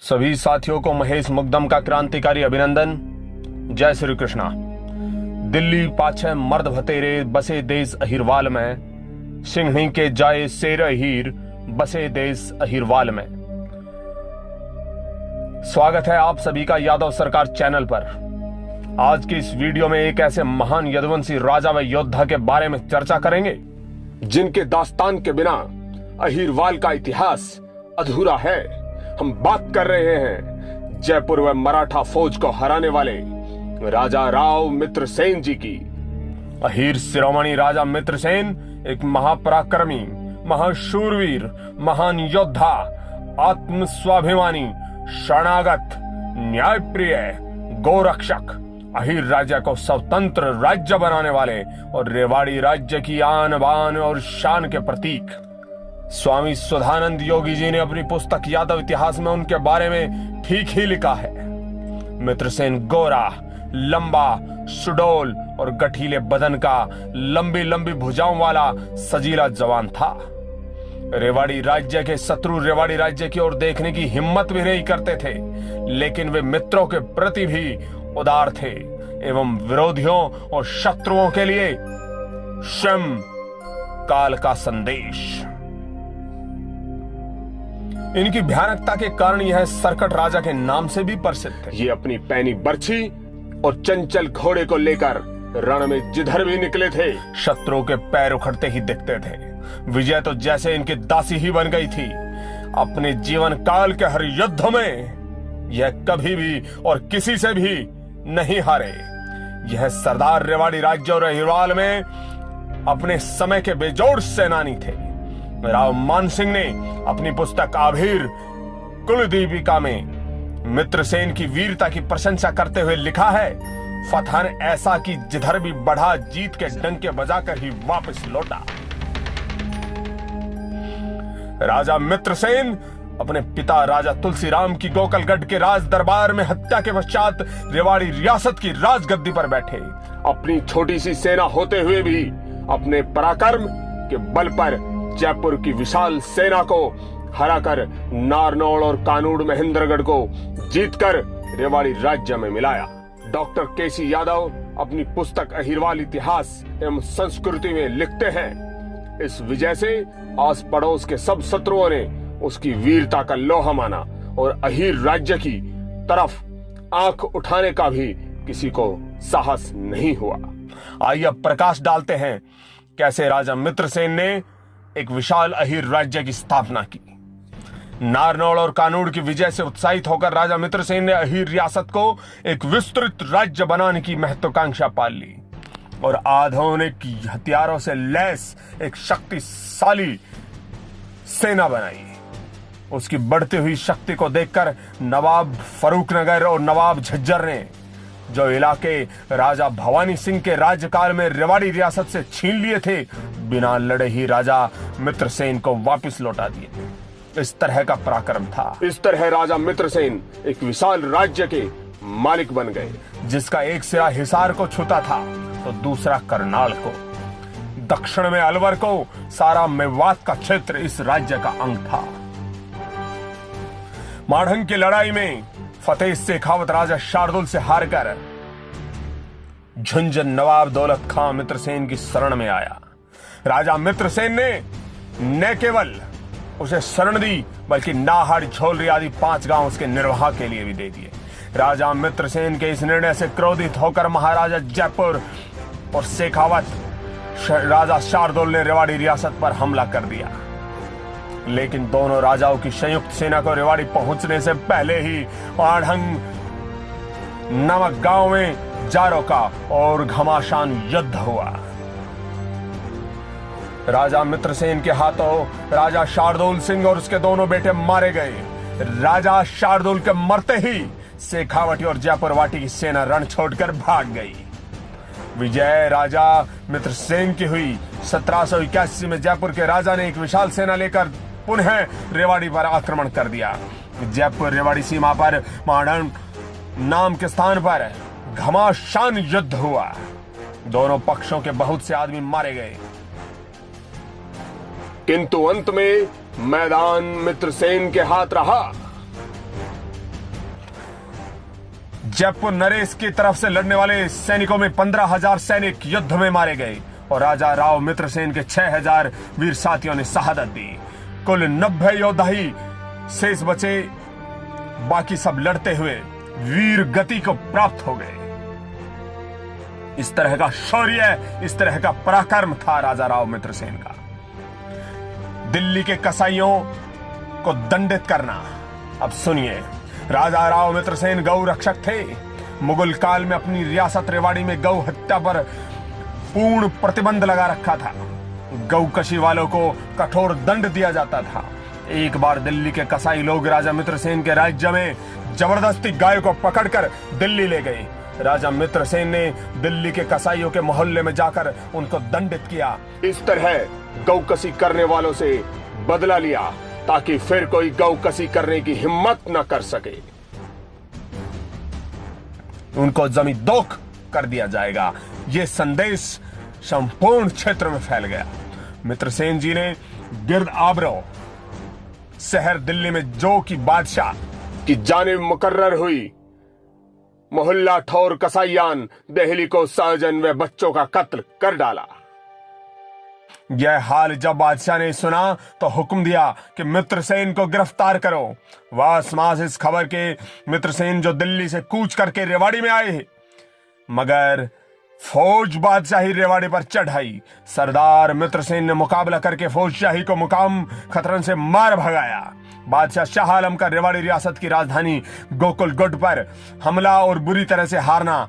सभी साथियों को महेश मुकदम का क्रांतिकारी अभिनंदन। जय श्री कृष्णा। दिल्ली पाछे मर्द भतेरे बसे देश अहिरवाल में, सिंहनी के जाए शेर अहीर बसे देश अहिरवाल में। स्वागत है आप सभी का यादव सरकार चैनल पर। आज की इस वीडियो में एक ऐसे महान यदुवंशी राजा व योद्धा के बारे में चर्चा करेंगे जिनके दास्तान के बिना अहिरवाल का इतिहास अधूरा है। हम बात कर रहे हैं जयपुर व मराठा फौज को हराने वाले राजा राव मित्रसेन जी की। अहीर शिरोमणि राजा मित्रसेन एक महापराक्रमी, महाशूरवीर, महान योद्धा, आत्म स्वाभिमानी, शरणागत, न्यायप्रिय, गोरक्षक, अहीर राज्य को स्वतंत्र राज्य बनाने वाले और रेवाड़ी राज्य की आन बान और शान के प्रतीक। स्वामी सुधानंद योगी जी ने अपनी पुस्तक यादव इतिहास में उनके बारे में ठीक ही लिखा है। मित्रसेन गोरा, लंबा, सुडौल और गठीले बदन का, लंबी लंबी भुजाओं वाला सजीला जवान था। रेवाड़ी राज्य के शत्रु रेवाड़ी राज्य की ओर देखने की हिम्मत भी नहीं करते थे, लेकिन वे मित्रों के प्रति भी उदार थे एवं विरोधियों और शत्रुओं के लिए क्षम काल का संदेश। इनकी भयानकता के कारण यह सरकट राजा के नाम से भी प्रसिद्ध है। ये अपनी पैनी बर्छी और चंचल घोड़े को लेकर रण में जिधर भी निकले थे शत्रुओं के पैर उखड़ते ही दिखते थे। विजय तो जैसे इनकी दासी ही बन गई थी। अपने जीवन काल के हर युद्ध में यह कभी भी और किसी से भी नहीं हारे। यह सरदार रेवाड़ी राज्य और अहिरवाल में अपने समय के बेजोड़ सेनानी थे। राव मानसिंह ने अपनी पुस्तक आभीर कुलदीपिका में मित्रसेन की वीरता की प्रशंसा करते हुए लिखा है, फतहन ऐसा कि जिधर भी बढ़ा जीत के डंके बजाकर ही वापस लौटा। राजा मित्रसेन अपने पिता राजा तुलसीराम की गोकलगढ़ के राज दरबार में हत्या के पश्चात रेवाड़ी रियासत की राजगद्दी पर बैठे। अपनी छोटी सी सेना होते हुए भी अपने पराक्रम के बल पर जयपुर की विशाल सेना को हराकर नारनौल और कानूड़ महेंद्रगढ़ को जीतकर रेवाड़ी राज्य में मिलाया। डॉक्टर केसी यादव अपनी पुस्तक अहिरवाल इतिहास एवं संस्कृति में लिखते हैं, इस विजय से आस पड़ोस के सब शत्रुओं ने उसकी वीरता का लोहा माना और अहीर राज्य की तरफ आंख उठाने का भी किसी को साहस नहीं हुआ। आइए अब प्रकाश डालते हैं कैसे राजा मित्रसेन ने एक विशाल अहीर राज्य की स्थापना की। नारनौल और कानूड़ की विजय से उत्साहित होकर राजा मित्रसेन ने अहीर रियासत को एक विस्तृत राज्य बनाने की महत्वाकांक्षा पाल ली और आधुनिक हथियारों से लैस एक शक्तिशाली सेना बनाई। उसकी बढ़ती हुई शक्ति को देखकर नवाब फरूखनगर और नवाब झज्जर ने जो इलाके राजा भवानी सिंह के राज्यकाल में रेवाड़ी रियासत से छीन लिए थे, बिना लड़े ही राजा मित्रसेन को वापस लौटा दिए। इस तरह का पराक्रम था। इस तरह राजा मित्रसेन एक विशाल राज्य के मालिक बन गए, जिसका एक सिरा हिसार को छूता था तो दूसरा करनाल को, दक्षिण में अलवर को, सारा मेवात का क्षेत्र इस राज्य का अंग था। माढ़ंग की लड़ाई में फतेह शेखावत राजा शार्दुल से हारकर झुंझुन नवाब दौलत खां मित्रसेन की शरण में आया। राजा मित्रसेन ने न केवल उसे शरण दी बल्कि नाहड़, झोलरी आदि 5 गांव उसके निर्वाह के लिए भी दे दिए। राजा मित्रसेन के इस निर्णय से क्रोधित होकर महाराजा जयपुर और शेखावत राजा शार्दुल ने रेवाड़ी रियासत पर हमला कर दिया, लेकिन दोनों राजाओं की संयुक्त सेना को रेवाड़ी पहुंचने से पहले ही माढ़ंग नामक गांव में जारों का और घमासान युद्ध हुआ। राजा मित्रसेन के हाथों राजा शार्दुल सिंह और उसके दोनों बेटे मारे गए। राजा शार्दुल के मरते ही शेखावटी और जयपुरवाटी की सेना रण छोड़कर भाग गई। विजय राजा मित्रसेन की हुई। 1781 में जयपुर के राजा ने एक विशाल सेना लेकर पुनः रेवाड़ी पर आक्रमण कर दिया। जयपुर रेवाड़ी सीमा पर माढ़ंग नाम के स्थान पर घमासान युद्ध हुआ। दोनों पक्षों के बहुत से आदमी मारे गए, किंतु अंत में मैदान मित्रसेन के हाथ रहा। जयपुर नरेश की तरफ से लड़ने वाले सैनिकों में 15,000 सैनिक युद्ध में मारे गए और राजा राव मित्रसेन के 6,000 वीर साथियों ने शहादत दी। कुल 90 योद्धा ही शेष बचे, बाकी सब लड़ते हुए वीर गति को प्राप्त हो गए। इस तरह का शौर्य, इस तरह का पराक्रम था राजा राव मित्रसेन का। दिल्ली के कसाईयों को दंडित करना। अब सुनिए, राजा राव मित्रसेन गौ रक्षक थे। मुगल काल में अपनी रियासत रेवाड़ी में गौ हत्या पर पूर्ण प्रतिबंध लगा रखा था। गौ कशी वालों को कठोर दंड दिया जाता था। एक बार दिल्ली के कसाई लोग राजा मित्रसेन के राज्य में जबरदस्ती गाय को पकड़कर दिल्ली ले गए। राजा मित्रसेन ने दिल्ली के कसाईयों के मोहल्ले में जाकर उनको दंडित किया। इस तरह गौ कसी करने वालों से बदला लिया ताकि फिर कोई गौ कसी करने की हिम्मत न कर सके। उनको जमींदोख कर दिया जाएगा। यह संदेश संपूर्ण क्षेत्र में फैल गया। मित्रसेन जी ने गिर्द आबरो शहर दिल्ली में जो की बादशाह की जानिब मुकर्रर हुई मोहल्ला ठौर कसाईयान दहली को सहजन व बच्चों का कत्ल कर डाला। यह हाल जब बादशाह ने सुना तो हुक्म दिया कि मित्रसेन को गिरफ्तार करो। वासमास इस खबर के मित्रसेन जो दिल्ली से कूच करके रेवाड़ी में आए, मगर फौज बादशाही रेवाड़ी पर चढ़ाई। सरदार मित्रसेन ने मुकाबला करके फौजशाही को मुकाम खतरन से मार भगाया। बादशाह शाह आलम का रेवाड़ी रियासत की राजधानी गोकुलगढ़ पर हमला और बुरी तरह से हारना।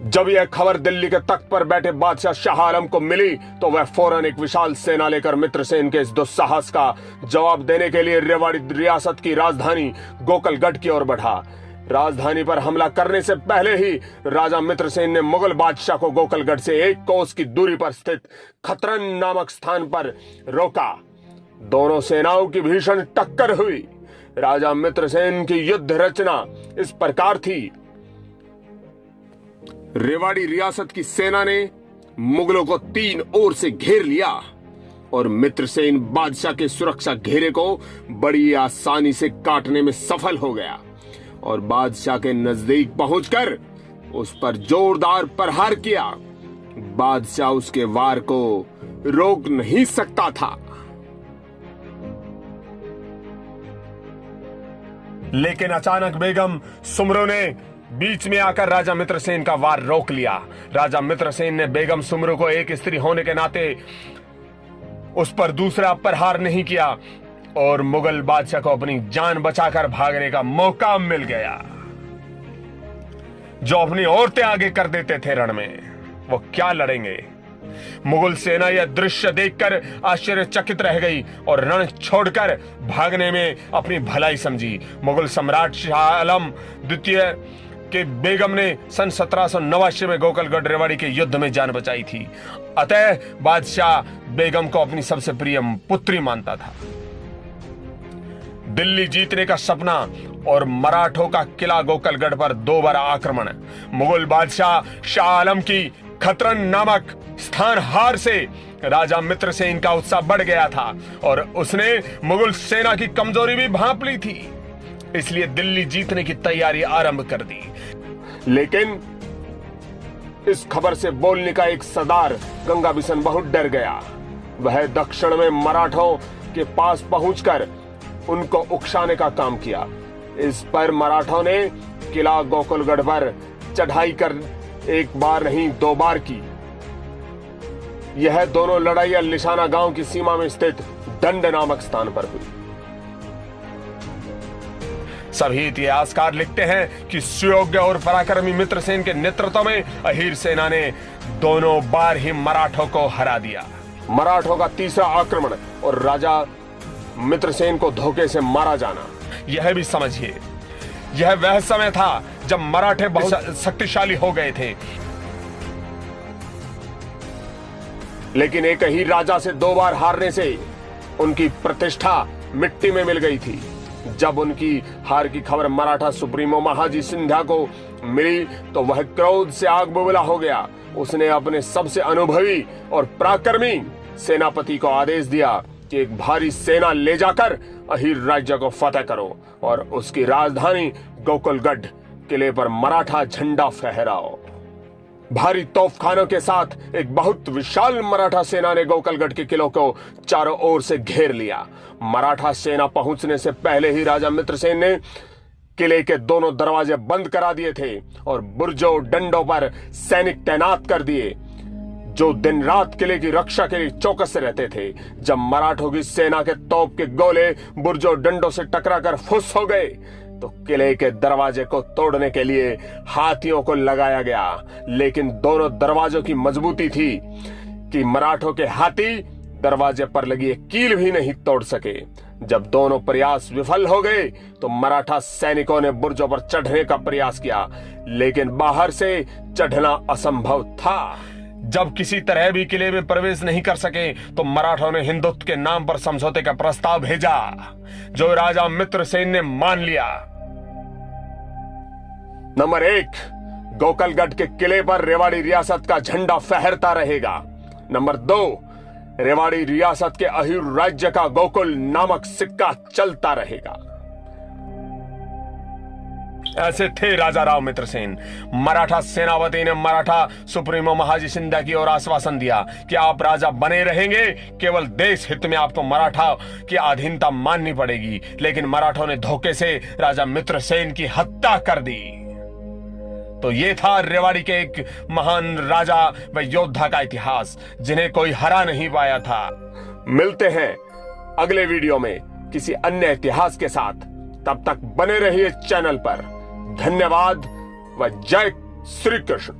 जब यह खबर दिल्ली के तख्त पर बैठे बादशाह शाह आलम को मिली तो वह फौरन एक विशाल सेना लेकर मित्रसेन के इस दुस्साहस का जवाब देने के लिए रेवाड़ी रियासत की राजधानी गोकुलगढ़ की ओर बढ़ा। राजधानी पर हमला करने से पहले ही राजा मित्रसेन ने मुगल बादशाह को गोकुलगढ़ से 1 कोस की दूरी पर स्थित खतरन नामक स्थान पर रोका। दोनों सेनाओं की भीषण टक्कर हुई। राजा मित्रसेन की युद्ध रचना इस प्रकार थी। रेवाड़ी रियासत की सेना ने मुगलों को 3 ओर से घेर लिया और मित्रसेन बादशाह के सुरक्षा घेरे को बड़ी आसानी से काटने में सफल हो गया और बादशाह के नजदीक पहुंचकर उस पर जोरदार प्रहार किया। बादशाह उसके वार को रोक नहीं सकता था, लेकिन अचानक बेगम सुमरो ने बीच में आकर राजा मित्रसेन का वार रोक लिया। राजा मित्रसेन ने बेगम सुमरो को एक स्त्री होने के नाते उस पर दूसरा प्रहार नहीं किया और मुगल बादशाह को अपनी जान बचाकर भागने का मौका मिल गया। जो अपनी औरतें आगे कर देते थे रण में, वो क्या लड़ेंगे। मुगल सेना यह दृश्य देखकर आश्चर्यचकित रह गई और रण छोड़कर भागने में अपनी भलाई समझी। मुगल सम्राट शाह आलम द्वितीय के बेगम ने सन 1789 में गोकुलगढ़ रेवाड़ी के युद्ध में जान बचाई थी। अतः बादशाह बेगम को अपनी सबसे प्रिय पुत्री मानता था। दिल्ली जीतने का सपना और मराठों का किला गोकुलगढ़ पर 2 बार आक्रमण। मुगल बादशाह शाह आलम की खतरन नामक स्थान हार से राजा मित्रसेन का उत्साह बढ़ गया था और उसने मुगल सेना की कमजोरी भी भांप ली थी, इसलिए दिल्ली जीतने की तैयारी आरंभ कर दी। लेकिन इस खबर से बोलने का एक सरदार गंगा बिशन बहुत डर गया। वह दक्षिण में मराठों के पास पहुंचकर उनको उकसाने का काम किया। इस पर मराठों ने किला गोकुलगढ़ पर चढ़ाई कर 1 बार नहीं 2 बार की। यह दोनों लड़ाइयां लिसाना गांव की सीमा में स्थित दंड नामक स्थान पर हुई। सभी इतिहासकार लिखते हैं कि सुयोग्य और पराक्रमी मित्रसेन के नेतृत्व में अहीर सेना ने दोनों बार ही मराठों को हरा दिया। मराठों का तीसरा आक्रमण और राजा मित्रसेन को धोखे से मारा जाना, यह भी समझिए, यह वह समय था जब मराठे बहुत शक्तिशाली हो गए थे। लेकिन एक ही राजा से 2 बार हारने से उनकी प्रतिष्ठा मिट्टी में मिल गई थी। जब उनकी हार की खबर मराठा सुप्रीमो महाजी सिंधिया को मिली तो वह क्रोध से आग बबूला हो गया। उसने अपने सबसे अनुभवी और पराक्रमी सेनापति को आदेश दिया कि एक भारी सेना ले जाकर अहीर राज्य को फतेह करो और उसकी राजधानी गोकुलगढ़ किले पर मराठा झंडा फहराओ। भारी तोपखानों के साथ एक बहुत विशाल मराठा सेना ने गोकलगढ़ के किलों को चारों ओर से घेर लिया। मराठा सेना पहुंचने से पहले ही राजा मित्रसेन ने किले के दोनों दरवाजे बंद करा दिए थे और बुर्जों डंडों पर सैनिक तैनात कर दिए, जो दिन रात किले की रक्षा के लिए चौकस रहते थे। जब मराठों की सेना के तोप के गोले बुर्जों डंडों से टकराकर फुस हो गए तो किले के दरवाजे को तोड़ने के लिए हाथियों को लगाया गया, लेकिन दोनों दरवाजों की मजबूती थी कि मराठों के हाथी दरवाजे पर लगी एक कील भी नहीं तोड़ सके। जब दोनों प्रयास विफल हो गए तो मराठा सैनिकों ने बुर्जों पर चढ़ने का प्रयास किया, लेकिन बाहर से चढ़ना असंभव था। जब किसी तरह भी किले में प्रवेश नहीं कर सके तो मराठों ने हिंदुत्व के नाम पर समझौते का प्रस्ताव भेजा, जो राजा मित्रसेन ने मान लिया। नंबर 1, गोकलगढ़ के किले पर रेवाड़ी रियासत का झंडा फहरता रहेगा। नंबर 2, रेवाड़ी रियासत के अहिर राज्य का गोकुल नामक सिक्का चलता रहेगा। ऐसे थे राजा राव मित्रसेन। मराठा सेनापति ने मराठा सुप्रीमो महाजी शिंदे की ओर आश्वासन दिया कि आप राजा बने रहेंगे, केवल देश हित में आपको मराठा की अधीनता माननी पड़ेगी। लेकिन मराठों ने धोखे से राजा मित्रसेन की हत्या कर दी। तो ये था रेवाड़ी के एक महान राजा व योद्धा का इतिहास, जिन्हें कोई हरा नहीं पाया था। मिलते हैं अगले वीडियो में किसी अन्य इतिहास के साथ। तब तक बने रहिए चैनल पर। धन्यवाद व जय श्री कृष्ण।